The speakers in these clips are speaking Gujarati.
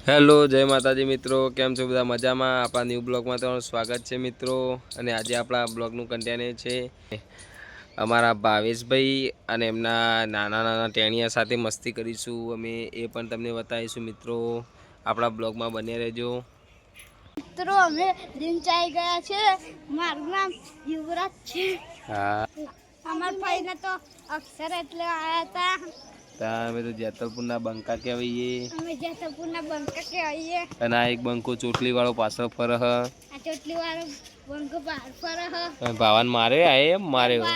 હેલો જય માતાજી મિત્રો, કેમ છો બધા? મજામાં? આપણા ન્યૂ બ્લોગમાં તમારું સ્વાગત છે મિત્રો. અને આજે આપણા બ્લોગનું કન્ટેન્ટ છે અમારા ભાવેશભાઈ અને એમના નાના નાના ટેણિયા સાથે મસ્તી કરીશું અમે, એ પણ તમને બતાવીશું મિત્રો. આપણા બ્લોગમાં બન્યા રહેજો મિત્રો. અમે દિનચાઈ ગયા છે. મારું નામ યુવરાજ છે. હા, અમારા ભાઈને તો અક્ષર એટલે આવ્યા હતા. અમે તો જેતલપુરના બંકા કહેવાઈએ. અમે જેતલપુરના બંકા કહેવાઈએ. અને આ એક બંકો ચોટલી વાળો પાછળ ફરે હ. આ ચોટલી વાળો બંકો બહાર ફરે હ. ભાવાન મારે આ એમ માર્યો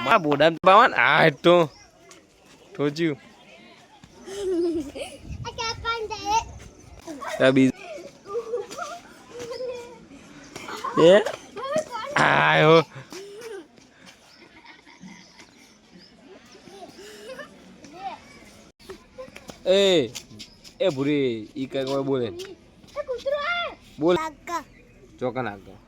મા બોડા ભાવાન આ તો ઠોચ્યું. એ આયો એ ભૂરી ઈ કઈ કોઈ બોલે બોલ ચોકન આગળ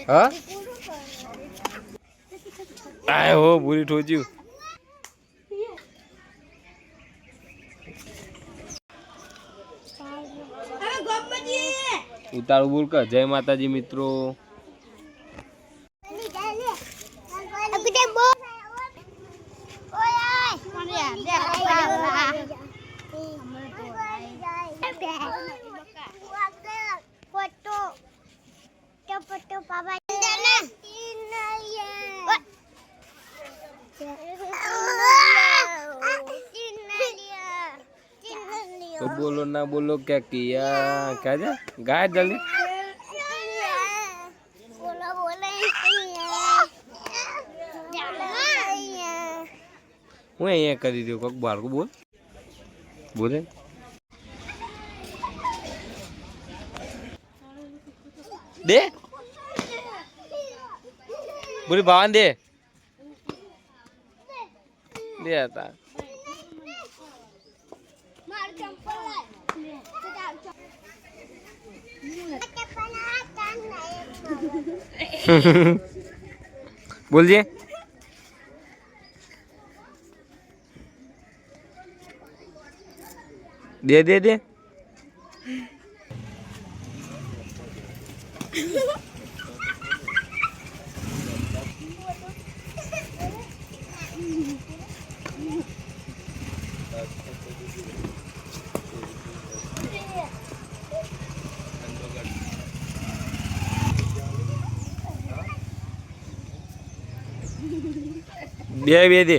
હા આય હો ભૂરી ઠોચ્યું. ઉતારું બોલ કર. જય માતાજી મિત્રો. तो बोलो ना बोलो क्या किया क्या जा गाय जल्दी હું અહીંયા કરી દઉં કોક બાળકો બોલ બોલે દે બોલી ભાવાન દે દે હતા. બોલજે દે દે દે બે દે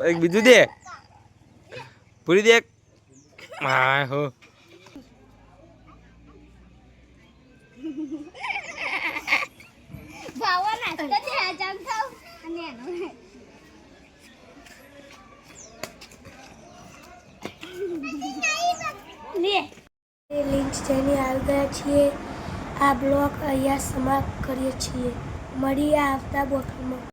એક બીજું દે પૂરી દે. હા હો લિંક જેની આવી ગયા છીએ. આ બ્લોગ અહીંયા સમાપ્ત કરીએ છીએ. મળીએ આવતા બ્લોગમાં.